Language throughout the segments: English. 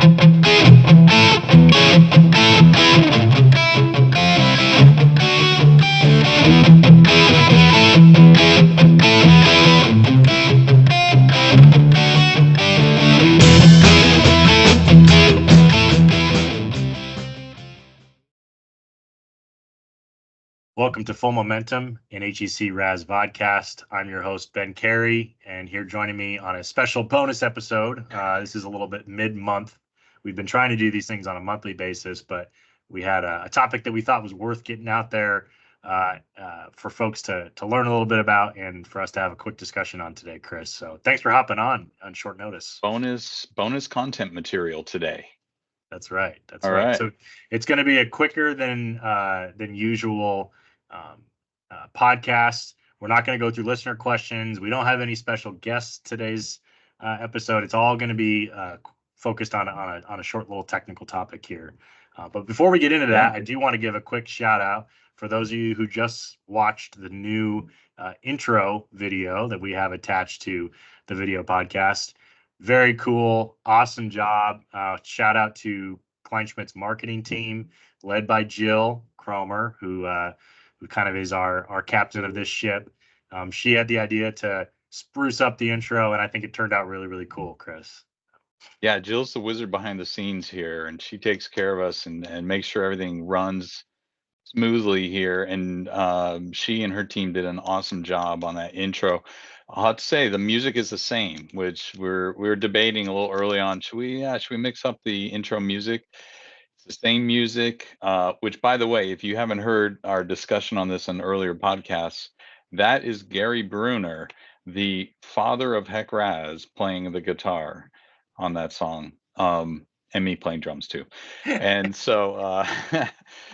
Welcome to Full Momentum, an HEC Raz vodcast. I'm your host, Ben Carey, and here joining me on a special bonus episode. This is a little bit mid-month. We've been trying to do these things on a monthly basis, but we had a topic that we thought was worth getting out there for folks to learn a little bit about and for us to have a quick discussion on today, Chris. So thanks for hopping on short notice. Bonus content material today. That's right. That's All right. right. So it's going to be a quicker than usual podcast. We're not going to go through listener questions. We don't have any special guests today's episode. It's all going to be focused on a short little technical topic here. But before we get into that, I do want to give a quick shout out for those of you who just watched the new intro video that we have attached to the video podcast. Very cool. Awesome job. Shout out to Kleinschmidt's marketing team led by Jill Cromer, who kind of is our captain of this ship. She had the idea to spruce up the intro, and I think it turned out really, really cool, Chris. Yeah, Jill's the wizard behind the scenes here, and she takes care of us and makes sure everything runs smoothly here. And she and her team did an awesome job on that intro. I'll have to say the music is the same, which we're debating a little early on. Should we mix up the intro music? It's the same music, which, by the way, if you haven't heard our discussion on this on earlier podcasts, that is Gary Bruner, the father of Hec Raz, playing the guitar on that song, and me playing drums too. And so,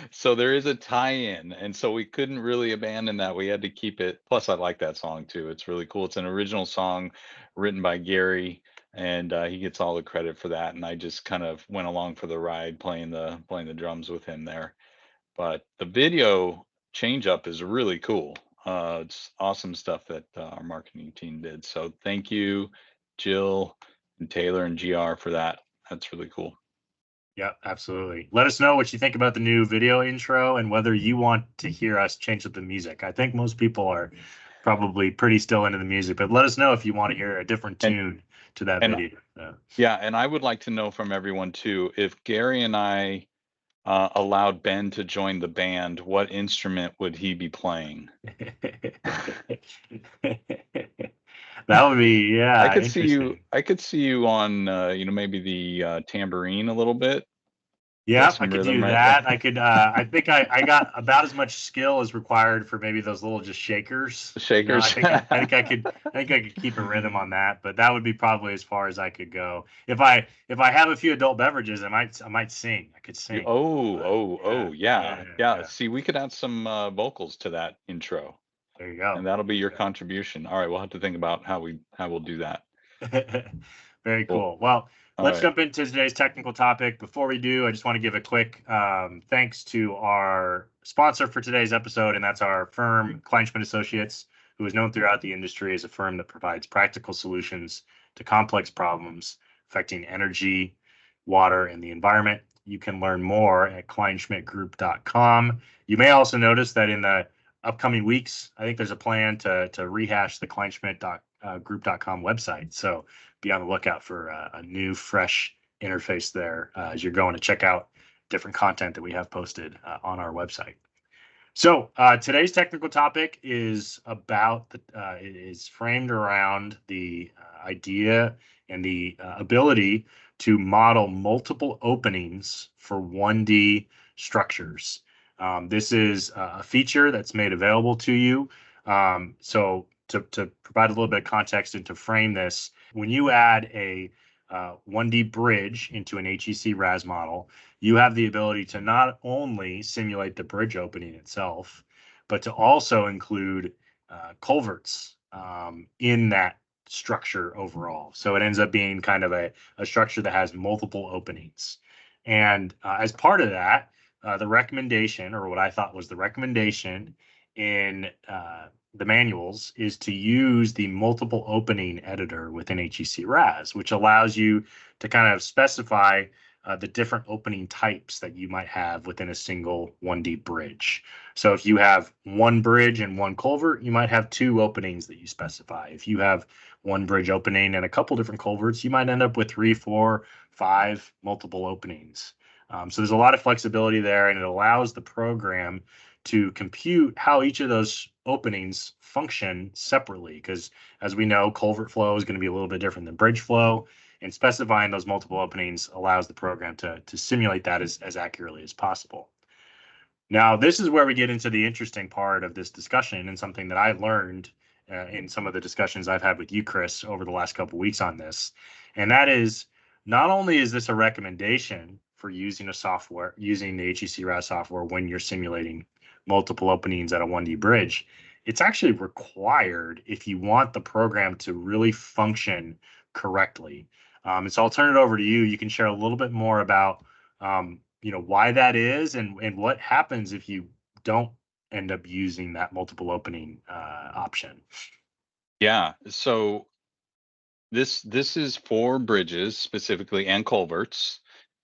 so there is a tie-in, and so we couldn't really abandon that. We had to keep it. Plus, I like that song too. It's really cool. It's an original song written by Gary, and he gets all the credit for that. And I just kind of went along for the ride, playing the drums with him there. But the video change up is really cool. It's awesome stuff that our marketing team did. So thank you, Jill and Taylor and GR, for that. That's really cool. Yeah, absolutely. Let us know what you think about the new video intro and whether you want to hear us change up the music. I think most people are probably pretty still into the music, but let us know if you want to hear a different tune to that video. Yeah, and I would like to know from everyone too, if Gary and I allowed Ben to join the band, what instrument would he be playing? That would be, yeah. I could see you on maybe the tambourine a little bit. Yeah, I could do that. I could. I think I got about as much skill as required for maybe those little just shakers. Shakers. I think I could keep a rhythm on that, but that would be probably as far as I could go. If I have a few adult beverages, I might sing. I could sing. Yeah. See, we could add some vocals to that intro. There you go. And that'll be your contribution. All right, we'll have to think about how we'll do that. Very cool. Well, let's jump into today's technical topic. Before we do, I just want to give a quick thanks to our sponsor for today's episode, and that's our firm, Kleinschmidt Associates, who is known throughout the industry as a firm that provides practical solutions to complex problems affecting energy, water, and the environment. You can learn more at kleinschmidtgroup.com. You may also notice that in the upcoming weeks, I think there's a plan to rehash the kleinschmidtgroup.com website. So be on the lookout for a new, fresh interface there as you're going to check out different content that we have posted on our website. So today's technical topic is is framed around the idea and the ability to model multiple openings for 1D structures. This is a feature that's made available to you. So to provide a little bit of context and to frame this, when you add a 1D bridge into an HEC RAS model, you have the ability to not only simulate the bridge opening itself, but to also include culverts in that structure overall. So it ends up being kind of a structure that has multiple openings. And as part of that, the recommendation, or what I thought was the recommendation in the manuals is to use the multiple opening editor within HEC RAS, which allows you to kind of specify the different opening types that you might have within a single 1D bridge. So if you have one bridge and one culvert, you might have two openings that you specify. If you have one bridge opening and a couple different culverts, you might end up with 3, 4, 5 multiple openings. So there's a lot of flexibility there, and it allows the program to compute how each of those openings function separately. Because as we know, culvert flow is going to be a little bit different than bridge flow, and specifying those multiple openings allows the program to simulate that as accurately as possible. Now, this is where we get into the interesting part of this discussion, and something that I learned in some of the discussions I've had with you, Chris, over the last couple of weeks on this. And that is, not only is this a recommendation for using the HEC RAS software when you're simulating multiple openings at a 1D bridge, it's actually required if you want the program to really function correctly. And so I'll turn it over to you. You can share a little bit more about why that is, and what happens if you don't end up using that multiple opening option. Yeah, so this is for bridges specifically and culverts.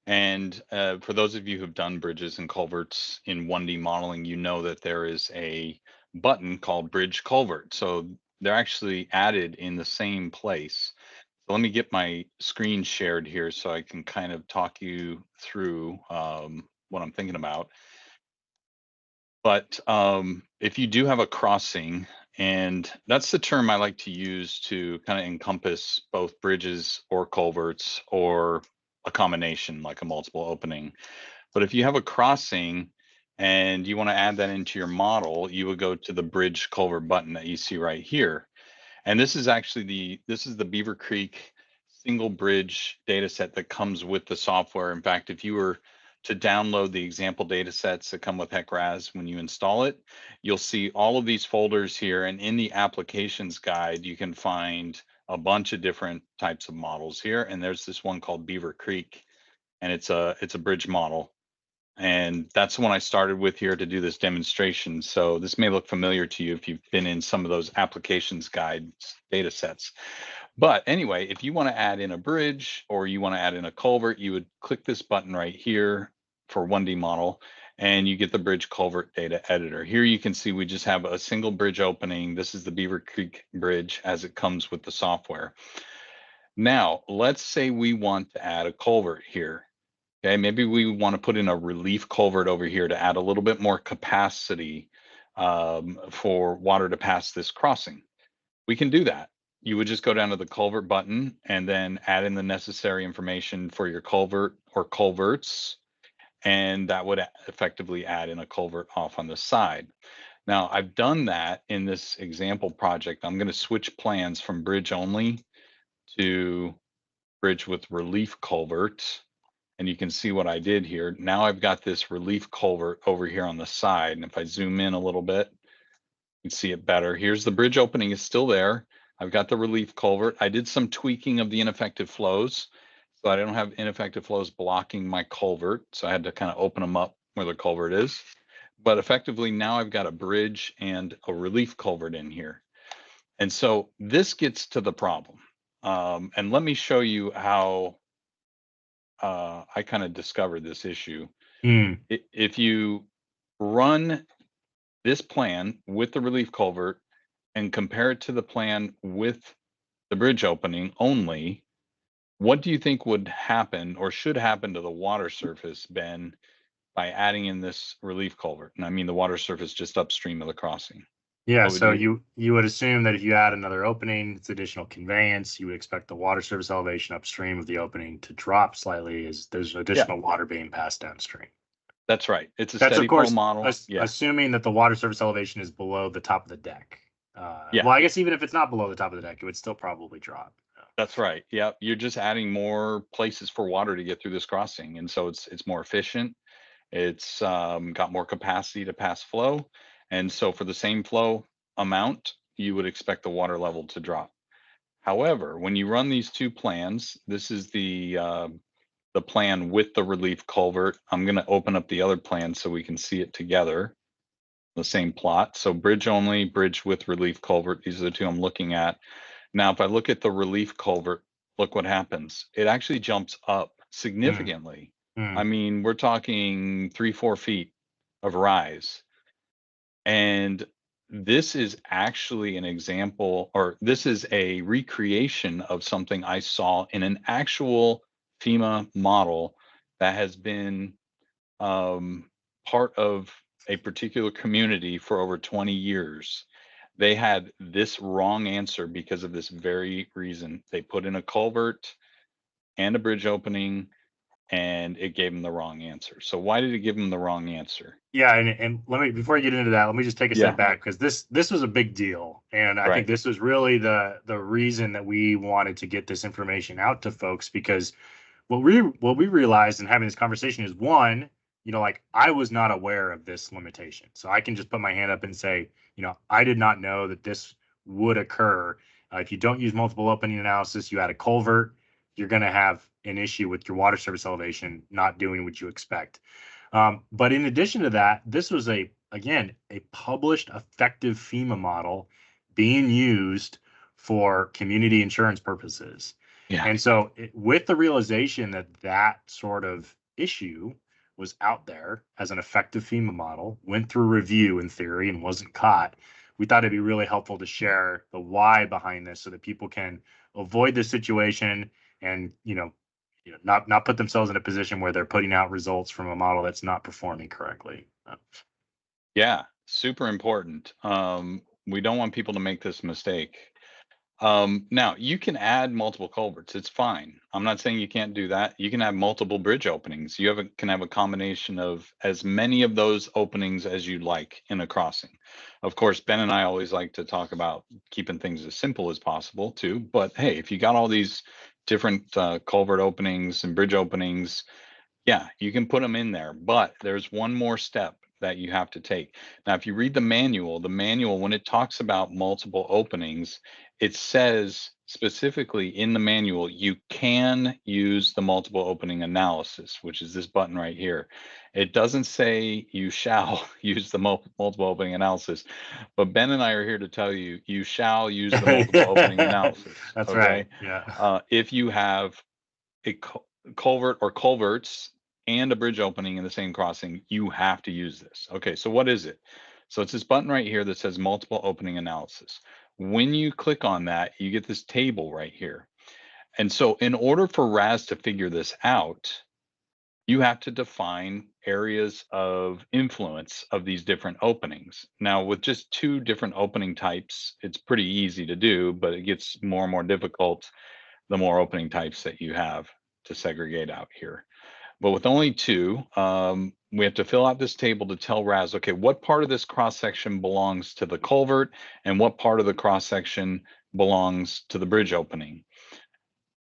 And for those of you who've done bridges and culverts in 1D modeling, you know that there is a button called Bridge Culvert. So they're actually added in the same place. So let me get my screen shared here so I can kind of talk you through what I'm thinking about. But if you do have a crossing, and that's the term I like to use to kind of encompass both bridges or culverts or a combination like a multiple opening. But if you have a crossing and you want to add that into your model, you would go to the bridge culvert button that you see right here. And this is actually this is the Beaver Creek single bridge data set that comes with the software. In fact, if you were to download the example data sets that come with HEC-RAS when you install it, you'll see all of these folders here. And in the applications guide, you can find a bunch of different types of models here. And there's this one called Beaver Creek, and it's a bridge model. And that's the one I started with here to do this demonstration. So this may look familiar to you if you've been in some of those applications guide data sets. But anyway, if you want to add in a bridge or you want to add in a culvert, you would click this button right here for 1D model, and you get the bridge culvert data editor. Here you can see we just have a single bridge opening. This is the Beaver Creek Bridge as it comes with the software. Now, let's say we want to add a culvert here. Okay, maybe we want to put in a relief culvert over here to add a little bit more capacity for water to pass this crossing. We can do that. You would just go down to the culvert button and then add in the necessary information for your culvert or culverts, and that would effectively add in a culvert off on the side. Now, I've done that in this example project. I'm going to switch plans from bridge only to bridge with relief culvert. And you can see what I did here. Now I've got this relief culvert over here on the side. And if I zoom in a little bit, you can see it better. Here's the bridge opening is still there. I've got the relief culvert. I did some tweaking of the ineffective flows, so I don't have ineffective flows blocking my culvert. So I had to kind of open them up where the culvert is. But effectively now I've got a bridge and a relief culvert in here. And so this gets to the problem. And let me show you how I kind of discovered this issue. If you run this plan with the relief culvert and compare it to the plan with the bridge opening only, what do you think would happen or should happen to the water surface, Ben, by adding in this relief culvert? And I mean the water surface just upstream of the crossing. Yeah, so you would assume that if you add another opening, it's additional conveyance. You would expect the water surface elevation upstream of the opening to drop slightly as there's additional water being passed downstream. That's right. It's a steady flow model. Assuming that the water surface elevation is below the top of the deck. Well, I guess even if it's not below the top of the deck, it would still probably drop. That's right. Yeah, you're just adding more places for water to get through this crossing, and so it's more efficient. It's got more capacity to pass flow. And so for the same flow amount, you would expect the water level to drop. However, when you run these two plans, this is the plan with the relief culvert. I'm going to open up the other plan so we can see it together. the same plot. So bridge only, bridge with relief culvert. These are the two I'm looking at. Now, if I look at the relief culvert, look what happens. It actually jumps up significantly. I mean, we're talking 3-4 feet of rise. And this is actually an example, or this is a recreation of something I saw in an actual FEMA model that has been part of a particular community for over 20 years. They had this wrong answer because of this very reason. They put in a culvert and a bridge opening, and it gave them the wrong answer. So why did it give them the wrong answer? Yeah, and let me, before you get into that, let me just take a step back, because this was a big deal, and I think this was really the reason that we wanted to get this information out to folks, because what we realized in having this conversation is, one, like, I was not aware of this limitation, so I can just put my hand up and say, I did not know that this would occur. If you don't use multiple opening analysis, you add a culvert, you're going to have an issue with your water surface elevation not doing what you expect. But in addition to that, this was again, a published effective FEMA model being used for community insurance purposes. Yeah. And so with the realization that that sort of issue was out there as an effective FEMA model, went through review in theory and wasn't caught, we thought it'd be really helpful to share the why behind this so that people can avoid this situation and, not put themselves in a position where they're putting out results from a model that's not performing correctly. Yeah, super important. We don't want people to make this mistake. Now you can add multiple culverts. It's fine. I'm not saying you can't do that. You can have multiple bridge openings. You can have a combination of as many of those openings as you'd like in a crossing. Of course, Ben and I always like to talk about keeping things as simple as possible too. But hey, if you got all these different culvert openings and bridge openings, yeah, you can put them in there. But there's one more step that you have to take. Now, if you read the manual, when it talks about multiple openings, it says specifically in the manual, you can use the multiple opening analysis, which is this button right here. It doesn't say you shall use the multiple opening analysis, but Ben and I are here to tell you, you shall use the multiple opening analysis. That's okay? Right. Yeah. If you have a culvert or culverts and a bridge opening in the same crossing, you have to use this. Okay, so what is it? So it's this button right here that says multiple opening analysis. When you click on that, you get this table right here. And so in order for RAS to figure this out, you have to define areas of influence of these different openings. Now, with just 2 different opening types, it's pretty easy to do, but it gets more and more difficult the more opening types that you have to segregate out here. But with only 2, we have to fill out this table to tell RAS, okay, what part of this cross section belongs to the culvert and what part of the cross section belongs to the bridge opening.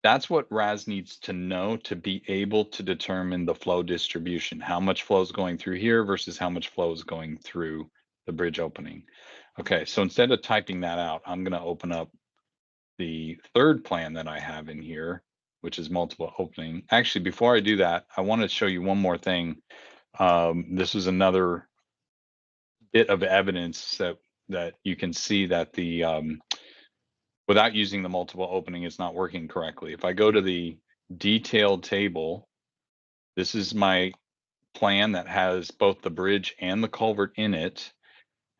That's what RAS needs to know to be able to determine the flow distribution, how much flow is going through here versus how much flow is going through the bridge opening. Okay, so instead of typing that out, I'm going to open up the third plan that I have in here, which is multiple opening. Actually, before I do that, I want to show you one more thing. This is another bit of evidence that you can see that the without using the multiple opening, it's not working correctly. If I go to the detailed table, this is my plan that has both the bridge and the culvert in it.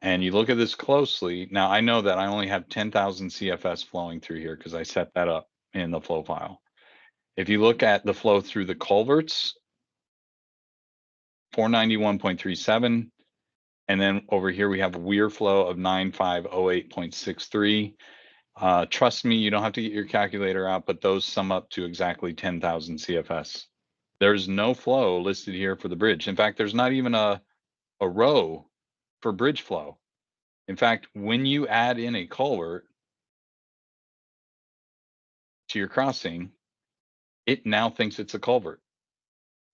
And you look at this closely. Now I know that I only have 10,000 CFS flowing through here because I set that up in the flow file. If you look at the flow through the culverts, 491.37. And then over here, we have a weir flow of 9508.63. Trust me, you don't have to get your calculator out, but those sum up to exactly 10,000 CFS. There's no flow listed here for the bridge. In fact, there's not even a row for bridge flow. In fact, when you add in a culvert to your crossing, it now thinks it's a culvert.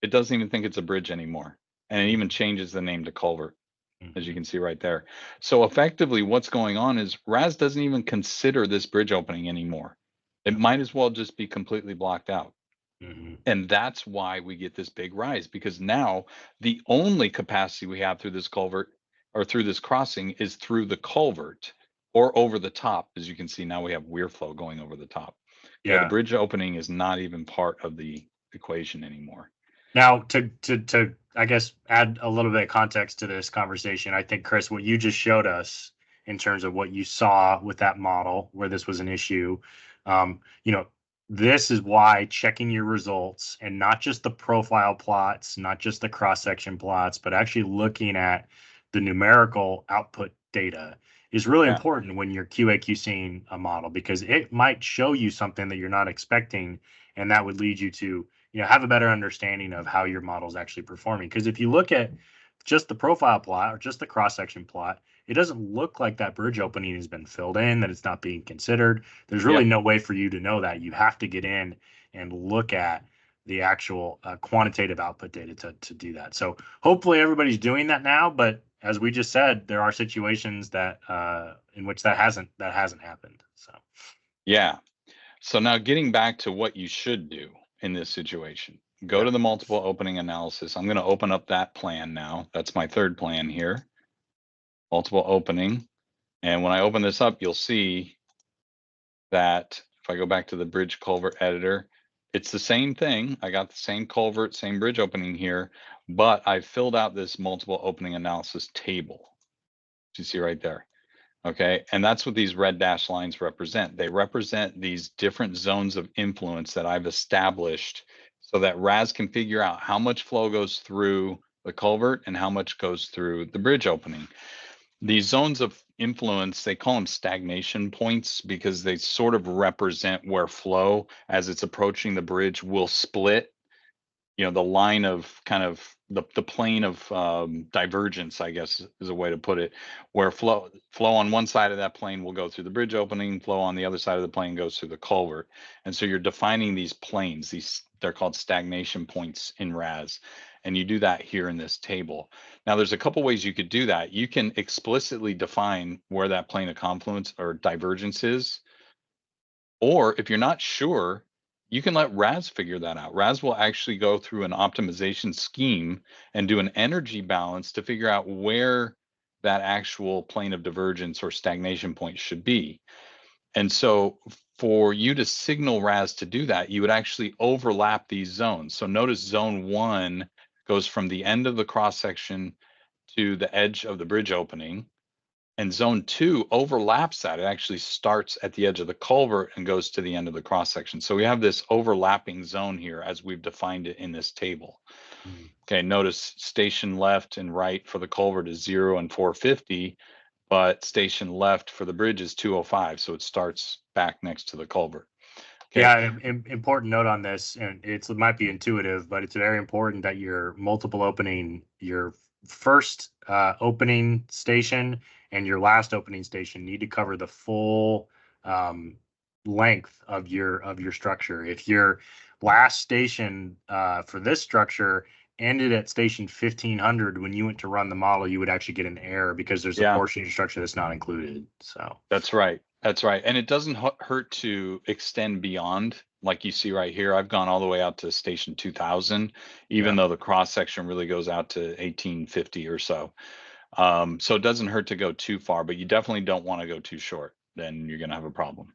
It doesn't even think it's a bridge anymore. And it even changes the name to culvert, as you can see right there. So effectively what's going on is RAS doesn't even consider this bridge opening anymore. It might as well just be completely blocked out. And that's why we get this big rise, because now the only capacity we have through this culvert or through this crossing is through the culvert or over the top. As you can see, now we have weir flow going over the top. Yeah, the bridge opening is not even part of the equation anymore. Now, to I guess add a little bit of context to this conversation, I think, Chris, what you just showed us in terms of what you saw with that model where this was an issue, you know, this is why checking your results and not just the profile plots, not just the cross-section plots, but actually looking at the numerical output data is really important when you're QA/QCing a model, because it might show you something that you're not expecting, and that would lead you to have a better understanding of how your model is actually performing. Because if you look at just the profile plot or just the cross-section plot, it doesn't look like that bridge opening has been filled in, that it's not being considered. There's really no way for you to know that. You have to get in and look at the actual quantitative output data to do that. So hopefully everybody's doing that now, but as we just said, there are situations that in which that hasn't happened. So yeah. So now getting back to what you should do in this situation, go to the multiple opening analysis. I'm going to open up that plan now. That's my third plan here, multiple opening. And when I open this up, you'll see that if I go back to the bridge culvert editor, it's the same thing. I got the same culvert, same bridge opening here, but I filled out this multiple opening analysis table. You see right there. Okay, and that's what these red dashed lines represent. They represent these different zones of influence that I've established so that RAS can figure out how much flow goes through the culvert and how much goes through the bridge opening. These zones of influence, they call them stagnation points because they sort of represent where flow, as it's approaching the bridge, will split. The line of kind of the plane of divergence, I guess is a way to put it, where flow on one side of that plane will go through the bridge opening, flow on the other side of the plane goes through the culvert. And so you're defining these planes, they're called stagnation points in RAS. And you do that here in this table. Now there's a couple ways you could do that. You can explicitly define where that plane of confluence or divergence is. Or if you're not sure, you can let RAS figure that out. RAS will actually go through an optimization scheme and do an energy balance to figure out where that actual plane of divergence or stagnation point should be. And so for you to signal RAS to do that, you would actually overlap these zones. So notice zone 1 goes from the end of the cross section to the edge of the bridge opening. And zone 2 overlaps that. It actually starts at the edge of the culvert and goes to the end of the cross section. So we have this overlapping zone here as we've defined it in this table. Okay, notice station left and right for the culvert is 0 and 450, but station left for the bridge is 205. So it starts back next to the culvert. Okay. Yeah, an important note on this, and it might be intuitive, but it's very important that your multiple opening, your first opening station and your last opening station need to cover the full length of your structure. If your last station for this structure ended at station 1500, when you went to run the model, you would actually get an error because there's a portion of your structure that's not included. So that's right. That's right. And it doesn't hurt to extend beyond, like you see right here. I've gone all the way out to station 2000, even though the cross section really goes out to 1850 or so. So it doesn't hurt to go too far, but you definitely don't want to go too short. Then you're going to have a problem.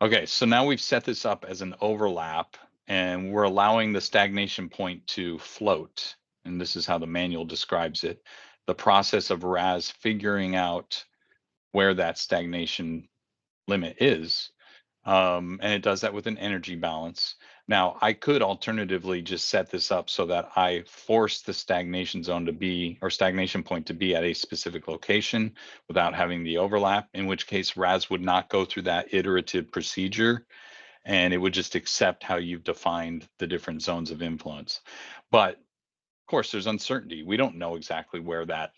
Okay, so now we've set this up as an overlap and we're allowing the stagnation point to float. And this is how the manual describes it. The process of RAS figuring out where that stagnation limit is. And it does that with an energy balance. Now, I could alternatively just set this up so that I force the stagnation zone to be, or stagnation point to be at a specific location without having the overlap, in which case RAS would not go through that iterative procedure and it would just accept how you've defined the different zones of influence. But of course, there's uncertainty. We don't know exactly where that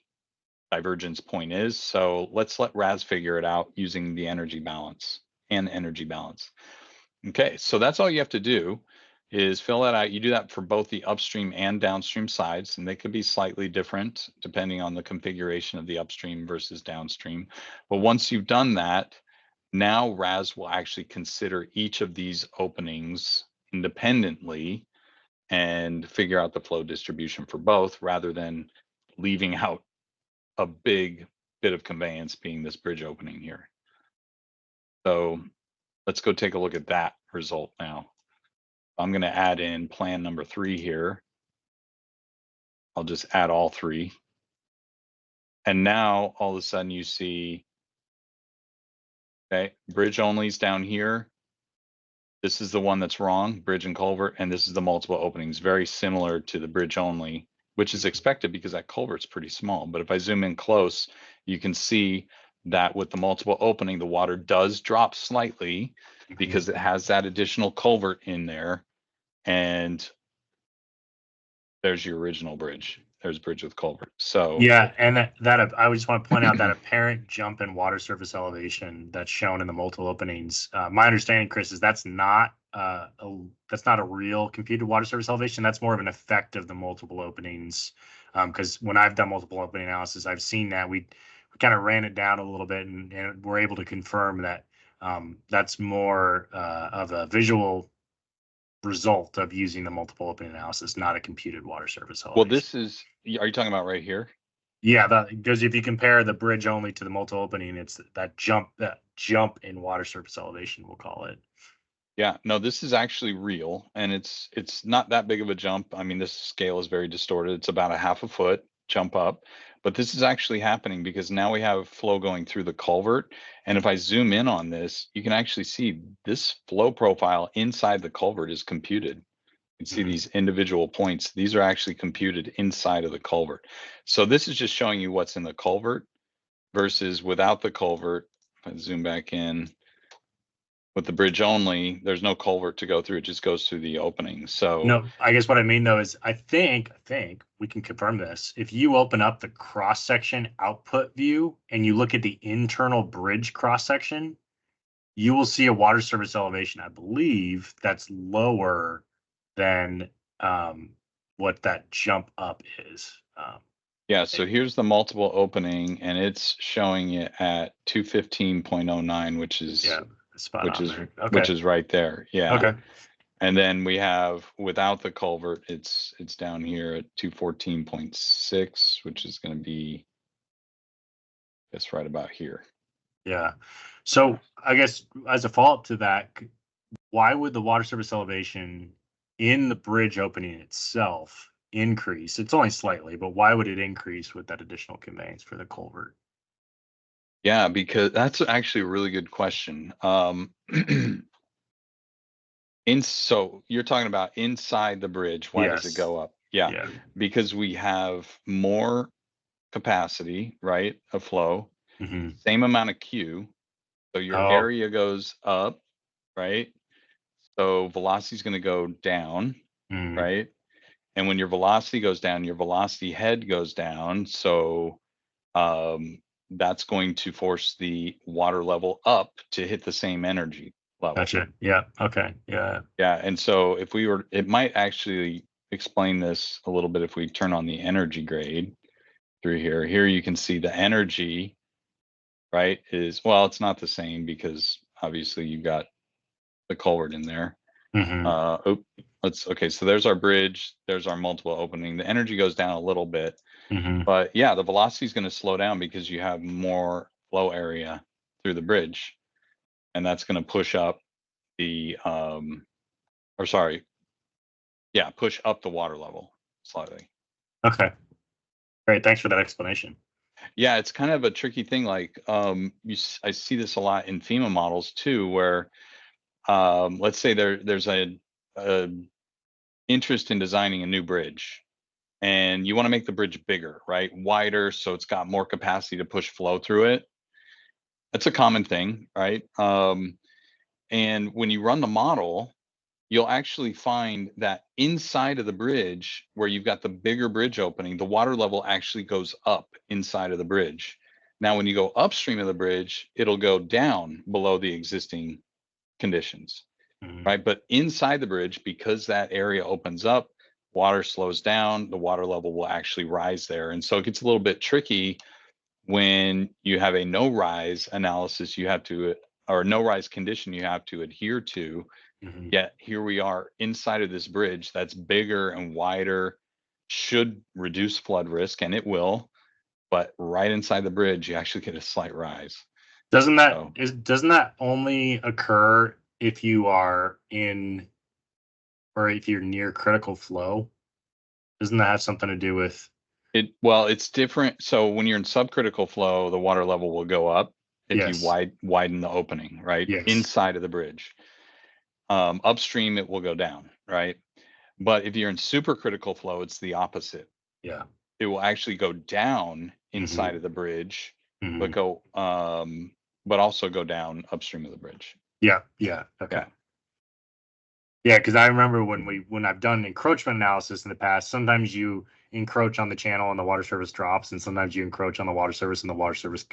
divergence point is. So let's let RAS figure it out using the energy balance and energy balance. Okay, so that's all you have to do is fill that out. You do that for both the upstream and downstream sides, and they could be slightly different depending on the configuration of the upstream versus downstream. But once you've done that, now RAS will actually consider each of these openings independently and figure out the flow distribution for both rather than leaving out a big bit of conveyance being this bridge opening here. So let's go take a look at that result now. I'm going to add in plan number 3 here. I'll just add all 3. And now all of a sudden you see, okay, bridge only is down here. This is the one that's wrong, bridge and culvert, and this is the multiple openings, very similar to the bridge only, which is expected because that culvert's pretty small. But if I zoom in close, you can see that with the multiple opening, the water does drop slightly because it has that additional culvert in there. And there's your original bridge. There's bridge with culvert. So yeah, and that I just want to point out that apparent jump in water surface elevation that's shown in the multiple openings. My understanding, Chris, is that's not a real computed water surface elevation. That's more of an effect of the multiple openings. Because when I've done multiple opening analysis, I've seen that we kind of ran it down a little bit, and we're able to confirm that that's more of a visual result of using the multiple opening analysis, not a computed water surface elevation. Well, this is, are you talking about right here? Yeah, because if you compare the bridge only to the multiple opening, it's that jump in water surface elevation, we'll call it. Yeah, no, this is actually real, and it's not that big of a jump. I mean, this scale is very distorted. It's about a half a foot jump up, but this is actually happening because now we have flow going through the culvert. And if I zoom in on this, you can actually see this flow profile inside the culvert is computed. You can see these individual points. These are actually computed inside of the culvert. So this is just showing you what's in the culvert versus without the culvert. If I zoom back in, with the bridge only, there's no culvert to go through. It just goes through the opening. So no, I guess what I mean though is I think we can confirm this. If you open up the cross section output view and you look at the internal bridge cross section, you will see a water surface elevation, I believe, that's lower than what that jump up is. yeah, so here's the multiple opening, and it's showing it at 215.09, which is which is right there. Yeah. Okay. And then we have without the culvert, it's down here at 214.6, which is going to be, I guess, right about here. Yeah. So I guess as a follow-up to that, why would the water surface elevation in the bridge opening itself increase? It's only slightly, but why would it increase with that additional conveyance for the culvert? Yeah, because that's actually a really good question. So you're talking about inside the bridge, why does it go up? Yeah, because we have more capacity, right, of flow, same amount of Q, so your area goes up, right? So velocity is going to go down, right? And when your velocity goes down, your velocity head goes down. So that's going to force the water level up to hit the same energy level. Gotcha. Yeah. Okay. Yeah. Yeah. And so if we were, it might actually explain this a little bit if we turn on the energy grade through here. Here you can see the energy, right, is, well, it's not the same because obviously you got the culvert in there. Okay, so there's our bridge, there's our multiple opening. The energy goes down a little bit, but yeah, the velocity is going to slow down because you have more flow area through the bridge, and that's going to push up the push up the water level slightly. Okay, great, thanks for that explanation. Yeah, it's kind of a tricky thing. Like I see this a lot in FEMA models too, where let's say there's a interest in designing a new bridge, and you want to make the bridge bigger, right, wider, so it's got more capacity to push flow through it. That's a common thing, right? And when you run the model, you'll actually find that inside of the bridge, where you've got the bigger bridge opening, the water level actually goes up inside of the bridge. Now, when you go upstream of the bridge, it'll go down below the existing conditions, right? But inside the bridge, because that area opens up, water slows down, the water level will actually rise there. And so it gets a little bit tricky when you have a no rise analysis or no rise condition you have to adhere to. Yet here we are inside of this bridge that's bigger and wider, should reduce flood risk, and it will. but right inside the bridge, you actually get a slight rise. Doesn't that only occur if you are in, or if you're near critical flow? Doesn't that have something to do with Well, it's different. So when you're in subcritical flow, the water level will go up if you yes, widen the opening, right? yes, Inside of the bridge. Upstream, it will go down, right? But if you're in supercritical flow, it's the opposite. yeah, It will actually go down inside hmm, of the bridge, hmm, but also go down upstream of the bridge. yeah, yeah, okay. Yeah. Yeah, because I remember when I've done encroachment analysis in the past, sometimes you encroach on the channel and the water surface drops, and sometimes you encroach on the water surface and the water surface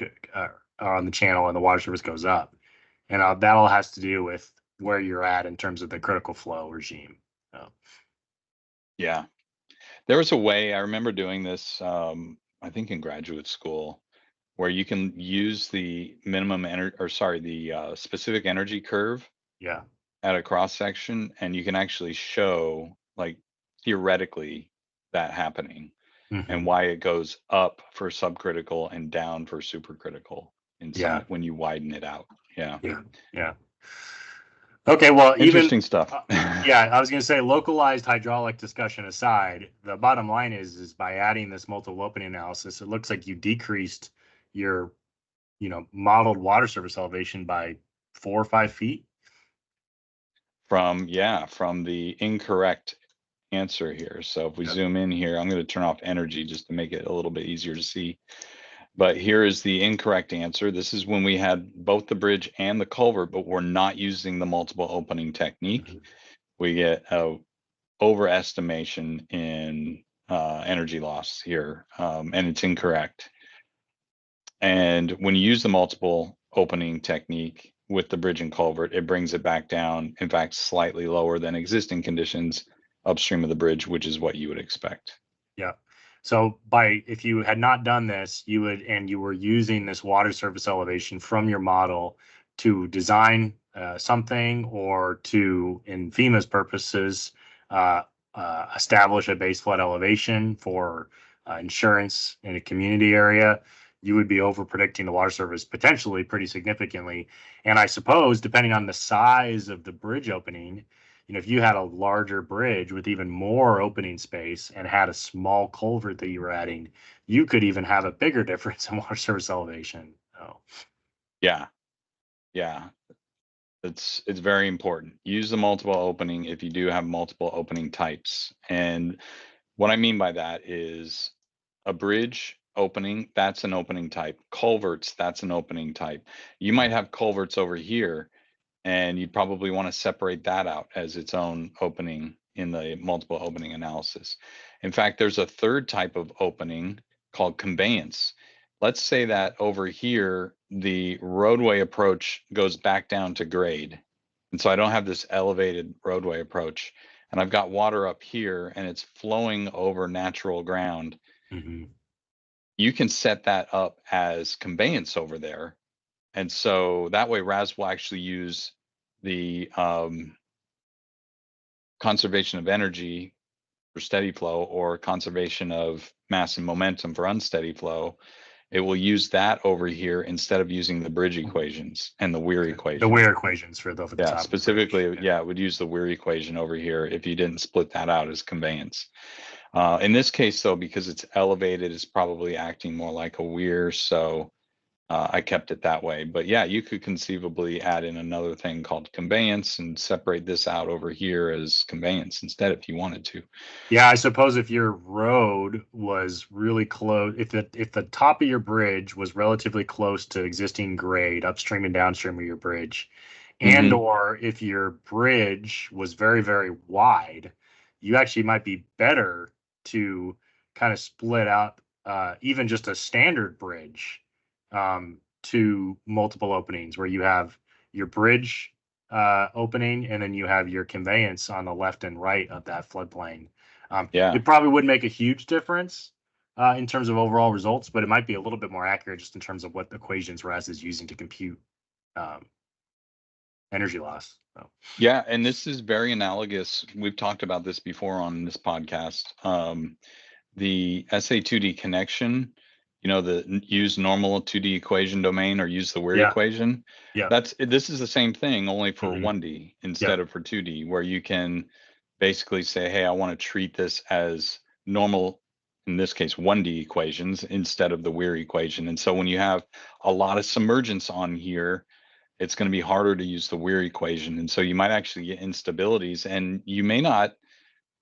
on the channel and the water surface goes up, and that all has to do with where you're at in terms of the critical flow regime. So, Yeah. There was a way, I remember doing this, I think in graduate school, where you can use the minimum energy, or sorry, the specific energy curve yeah, at a cross section, and you can actually show, like, theoretically that happening and hmm, why it goes up for subcritical and down for supercritical yeah, inside when you widen it out. Yeah. yeah, yeah. Okay, well, even Interesting stuff. yeah, I was going to say, localized hydraulic discussion aside, the bottom line is by adding this multiple opening analysis, it looks like you decreased your, modeled water surface elevation by 4 or 5 feet. From the incorrect answer here. So if we Yep. zoom in here, I'm going to turn off energy just to make it a little bit easier to see. But here is the incorrect answer. This is when we had both the bridge and the culvert, but we're not using the multiple opening technique. Mhm. We get a overestimation in energy loss here, and it's incorrect. And when you use the multiple opening technique with the bridge and culvert, it brings it back down, in fact, slightly lower than existing conditions upstream of the bridge, which is what you would expect. Yeah. So if you had not done this, you were using this water surface elevation from your model to design something, or to, in FEMA's purposes, uh, establish a base flood elevation for insurance in a community area, you would be over predicting the water surface potentially pretty significantly. And I suppose, depending on the size of the bridge opening, if you had a larger bridge with even more opening space and had a small culvert that you were adding, you could even have a bigger difference in water surface elevation. Oh, Yeah, yeah. It's very important. Use the multiple opening if you do have multiple opening types. And what I mean by that is a bridge opening, that's an opening type. Culverts, that's an opening type. You might have culverts over here, and you'd probably want to separate that out as its own opening in the multiple opening analysis. In fact, there's a third type of opening called conveyance. Let's say that over here, the roadway approach goes back down to grade. And so I don't have this elevated roadway approach, and I've got water up here and it's flowing over natural ground. mm-hmm. You can set that up as conveyance over there. And so that way RAS will actually use the conservation of energy for steady flow, or conservation of mass and momentum for unsteady flow. It will use that over here instead of using the bridge equations and the Weir equation. The Weir equations for over the Yeah, top. specifically, Of the bridge. it would use the Weir equation over here if you didn't split that out as conveyance. In this case, though, because it's elevated, it's probably acting more like a Weir, so I kept it that way. But yeah, you could conceivably add in another thing called conveyance and separate this out over here as conveyance instead if you wanted to. Yeah, I suppose if your road was really close, if the top of your bridge was relatively close to existing grade upstream and downstream of your bridge, and or if your bridge was very, very wide, you actually might be better to kind of split out even just a standard bridge to multiple openings, where you have your bridge opening and then you have your conveyance on the left and right of that floodplain. Yeah. It probably wouldn't make a huge difference in terms of overall results, but it might be a little bit more accurate just in terms of what equations RAS is using to compute energy loss. So. Yeah, and this is very analogous. We've talked about this before on this podcast. The SA2D connection use normal 2D equation domain or use the Weir Yeah. equation. Yeah. This is the same thing, only for Mhm. 1D instead of for 2D, where you can basically say, hey, I want to treat this as normal, in this case, 1D equations instead of the Weir equation. And so when you have a lot of submergence on here, it's going to be harder to use the Weir equation. And so you might actually get instabilities, and you may not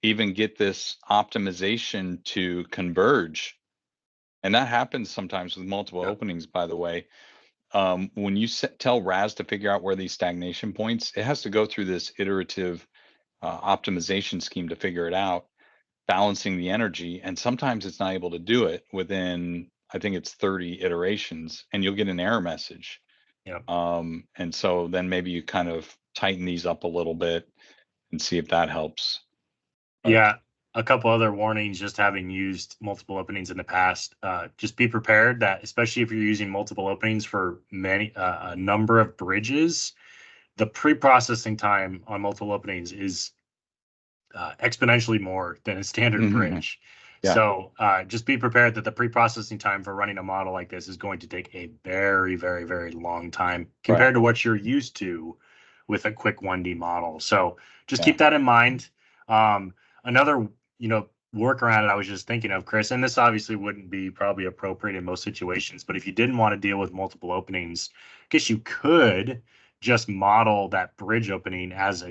even get this optimization to converge. And that happens sometimes with multiple openings, by the way. When you tell RAS to figure out where these stagnation points, it has to go through this iterative optimization scheme to figure it out, balancing the energy. And sometimes it's not able to do it within, I think it's 30 iterations, and you'll get an error message. Yeah. And so then maybe you kind of tighten these up a little bit and see if that helps. Yeah. A couple other warnings, just having used multiple openings in the past, just be prepared that, especially if you're using multiple openings for a number of bridges, the pre-processing time on multiple openings is exponentially more than a standard bridge. Yeah. So just be prepared that the pre-processing time for running a model like this is going to take a very, very, very long time compared to what you're used to with a quick 1D model. So just keep that in mind. Another, workaround that I was just thinking of, Chris, and this obviously wouldn't be probably appropriate in most situations, but if you didn't want to deal with multiple openings, I guess you could just model that bridge opening as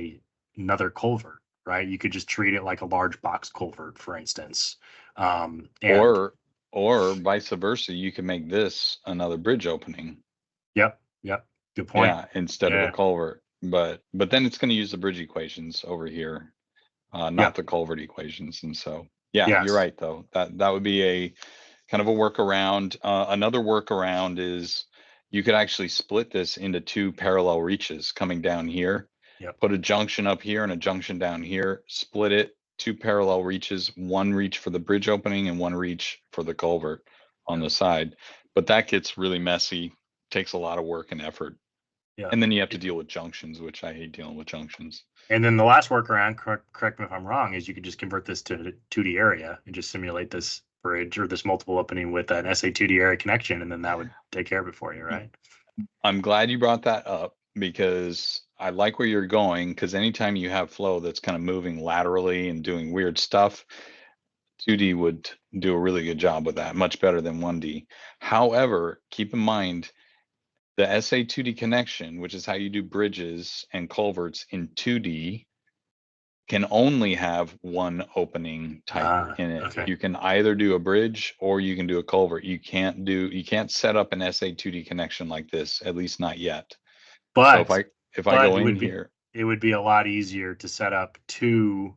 another culvert, right? You could just treat it like a large box culvert, for instance. Or vice versa, you can make this another bridge opening. Yep. Good point. Yeah, instead of a culvert. But then it's going to use the bridge equations over here, not the culvert equations. And so, you're right, though. That would be a kind of a workaround. Another workaround is you could actually split this into two parallel reaches coming down here. Put a junction up here and a junction down here, split it, two parallel reaches, one reach for the bridge opening and one reach for the culvert on the side. But that gets really messy, takes a lot of work and effort. Yeah. And then you have to deal with junctions, which I hate dealing with junctions. And then the last workaround, correct me if I'm wrong, is you could just convert this to 2D area and just simulate this bridge or this multiple opening with an SA2D area connection, and then that would take care of it for you, right? I'm glad you brought that up, because I like where you're going, because anytime you have flow that's kind of moving laterally and doing weird stuff, 2D would do a really good job with that, much better than 1D. However, keep in mind the SA2D connection, which is how you do bridges and culverts in 2D, can only have one opening type in it. Okay. You can either do a bridge or you can do a culvert. You can't set up an SA2D connection like this, at least not yet. But so if I go in here, it would be a lot easier to set up two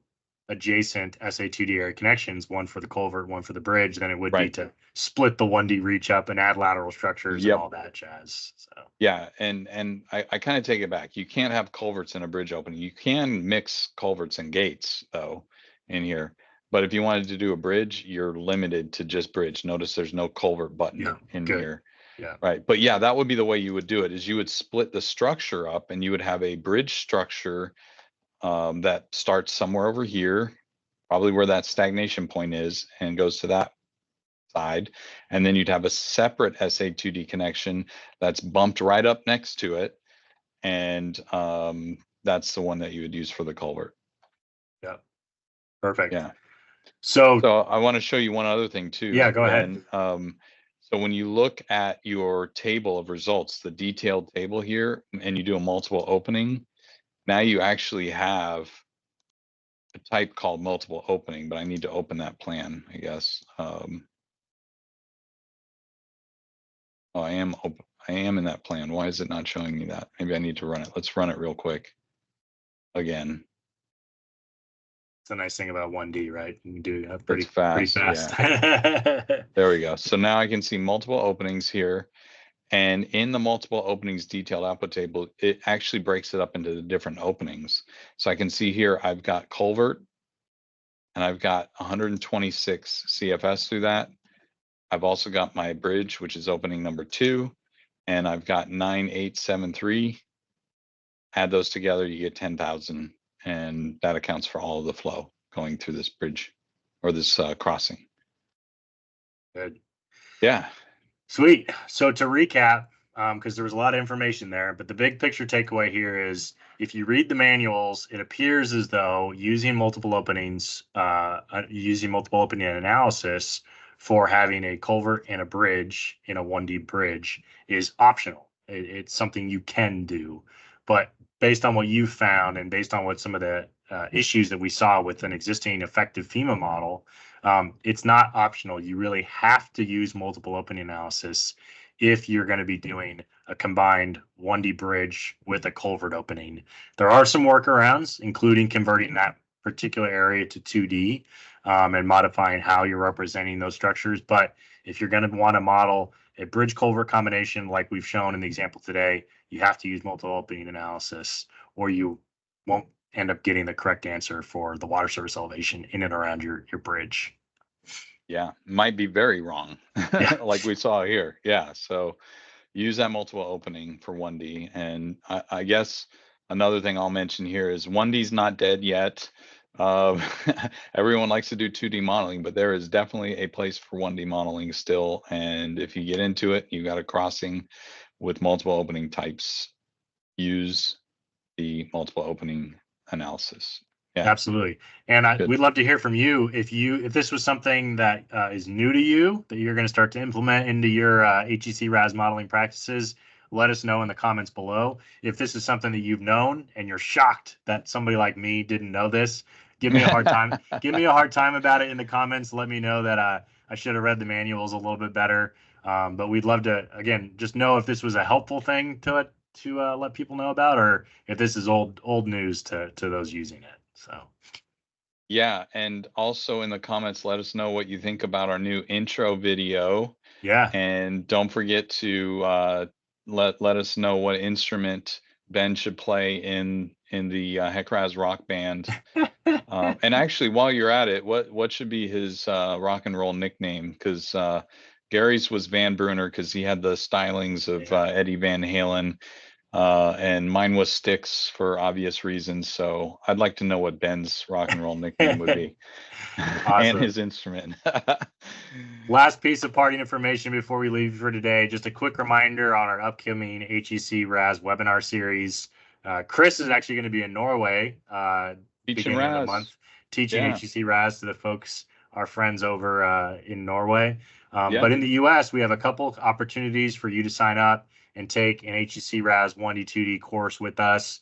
adjacent SA2D area connections, one for the culvert, one for the bridge, than it would be to split the 1D reach up and add lateral structures and all that jazz. So yeah, and I kind of take it back. You can't have culverts in a bridge opening. You can mix culverts and gates though in here. But if you wanted to do a bridge, you're limited to just bridge. Notice there's no culvert button in here. Yeah. Right. But yeah, that would be the way you would do it, is you would split the structure up and you would have a bridge structure that starts somewhere over here, probably where that stagnation point is, and goes to that side. And then you'd have a separate SA2D connection that's bumped right up next to it. And that's the one that you would use for the culvert. Yeah. Perfect. Yeah. So I want to show you one other thing too. Yeah, go ahead. So when you look at your table of results, the detailed table here, and you do a multiple opening, now you actually have a type called multiple opening, but I need to open that plan, I guess. I am in that plan. Why is it not showing me that? Maybe I need to run it. Let's run it real quick again. It's a nice thing about 1D, right? You can do pretty fast. Yeah. There we go. So now I can see multiple openings here. And in the multiple openings detailed output table, it actually breaks it up into the different openings. So I can see here, I've got culvert, and I've got 126 CFS through that. I've also got my bridge, which is opening number 2, and I've got 9873. Add those together, you get 10,000, and that accounts for all of the flow going through this bridge or this crossing. Good. Yeah. Sweet. So to recap, because there was a lot of information there, but the big picture takeaway here is if you read the manuals, it appears as though using multiple opening analysis for having a culvert and a bridge in a 1D bridge is optional. It's something you can do, but based on what you found and based on what some of the issues that we saw with an existing effective FEMA model, it's not optional. You really have to use multiple opening analysis if you're going to be doing a combined 1D bridge with a culvert opening. There are some workarounds, including converting that particular area to 2D and modifying how you're representing those structures. But if you're going to want to model a bridge culvert combination like we've shown in the example today, you have to use multiple opening analysis, or you won't end up getting the correct answer for the water surface elevation in and around your bridge. Yeah, might be very wrong, Yeah. like we saw here. Yeah, so use that multiple opening for 1D. And I guess another thing I'll mention here is 1D's not dead yet. Everyone likes to do 2D modeling, but there is definitely a place for 1D modeling still. And if you get into it, you got a crossing with multiple opening types, use the multiple opening analysis. Yeah. Absolutely. And we'd love to hear from you if this was something that is new to you that you're going to start to implement into your HEC RAS modeling practices. Let us know in the comments below. If this is something that you've known and you're shocked that somebody like me didn't know this, give me a hard time. Give me a hard time about it in the comments. Let me know that I should have read the manuals a little bit better. But we'd love to, again, just know if this was a helpful thing to let people know about, or if this is old news to those using it. So yeah, and also in the comments, let us know what you think about our new intro video. Yeah, and don't forget to let us know what instrument Ben should play in the HEC-RAS rock band. And actually, while you're at it, what should be his rock and roll nickname? Because Gary's was Van Bruner because he had the stylings of Eddie Van Halen. And mine was Styx for obvious reasons. So I'd like to know what Ben's rock and roll nickname would be. Awesome. And his instrument. Last piece of parting information before we leave for today. Just a quick reminder on our upcoming HEC RAS webinar series. Chris is actually going to be in Norway beginning of the month, teaching HEC RAS to the folks, our friends over in Norway. But in the US, we have a couple opportunities for you to sign up and take an HEC RAS 1D, 2D course with us.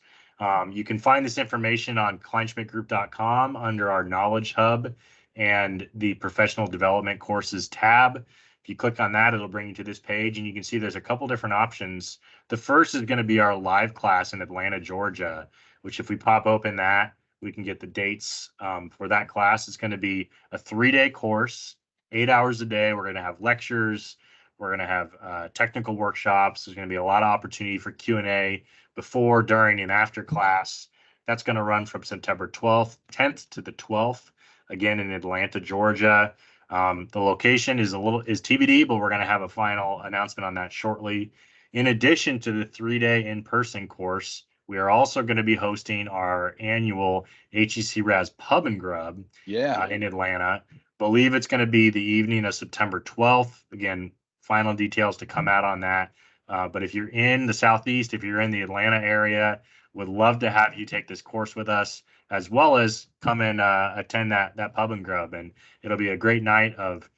You can find this information on kleinschmidtgroup.com under our Knowledge Hub and the Professional Development Courses tab. If you click on that, it'll bring you to this page, and you can see there's a couple different options. The first is going to be our live class in Atlanta, Georgia, which if we pop open that, we can get the dates for that class. It's going to be a 3-day course, 8 hours a day. We're going to have lectures. We're going to have technical workshops. There's going to be a lot of opportunity for Q&A before, during, and after class. That's going to run from September 10th to the 12th, again in Atlanta, Georgia. The location is TBD, but we're going to have a final announcement on that shortly. In addition to the 3-day in-person course, we are also going to be hosting our annual HEC RAS Pub and Grub in Atlanta. Believe it's going to be the evening of September 12th. Again, final details to come out on that. But if you're in the Southeast, if you're in the Atlanta area, would love to have you take this course with us, as well as come and attend that Pub and Grub. And it'll be a great night of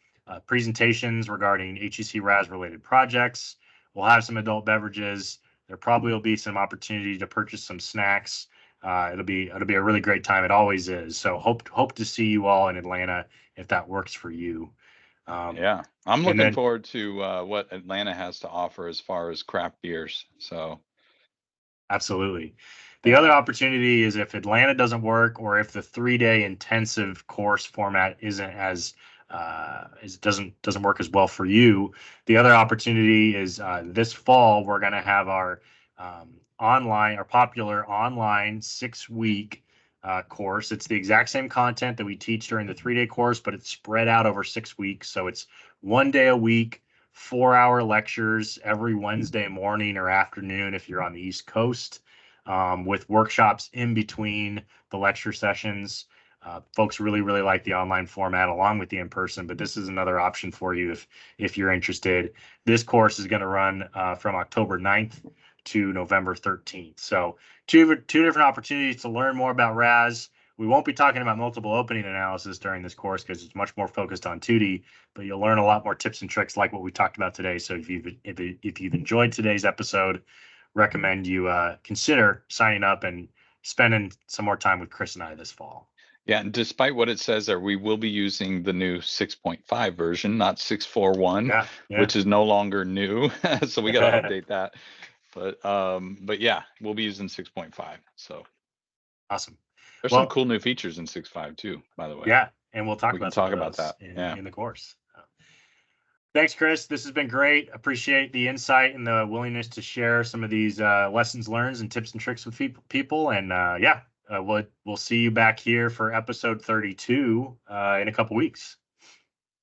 presentations regarding HEC RAS related projects. We'll have some adult beverages. There probably will be some opportunity to purchase some snacks. It'll be a really great time. It always is. So hope to see you all in Atlanta if that works for you. I'm looking forward to what Atlanta has to offer as far as craft beers. So absolutely. The other opportunity is if Atlanta doesn't work, or if the 3-day intensive course format isn't as doesn't work as well for you. The other opportunity is this fall we're going to have our popular online 6-week course. It's the exact same content that we teach during the 3-day course, but it's spread out over 6 weeks. So it's 1 day a week, 4-hour lectures every Wednesday morning or afternoon if you're on the East Coast, with workshops in between the lecture sessions. Folks really, really like the online format along with the in-person, but this is another option for you if you're interested. This course is going to run from October 9th to November 13th. So two different opportunities to learn more about RAS. We won't be talking about multiple opening analysis during this course because it's much more focused on 2D, but you'll learn a lot more tips and tricks like what we talked about today. So if you've enjoyed today's episode, recommend you consider signing up and spending some more time with Chris and I this fall. Yeah, and despite what it says there, we will be using the new 6.5 version, not 6.4.1, which is no longer new. So we got to update that. But yeah, we'll be using 6.5. So awesome. There's some cool new features in 6.5 too, by the way. Yeah, and we'll talk about that in the course. Thanks, Chris. This has been great. Appreciate the insight and the willingness to share some of these lessons learned and tips and tricks with people. And we'll see you back here for episode 32 in a couple weeks.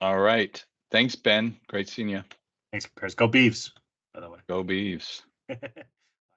All right. Thanks, Ben. Great seeing you. Thanks, Chris. Go Beavs, by the way. Go Beavs.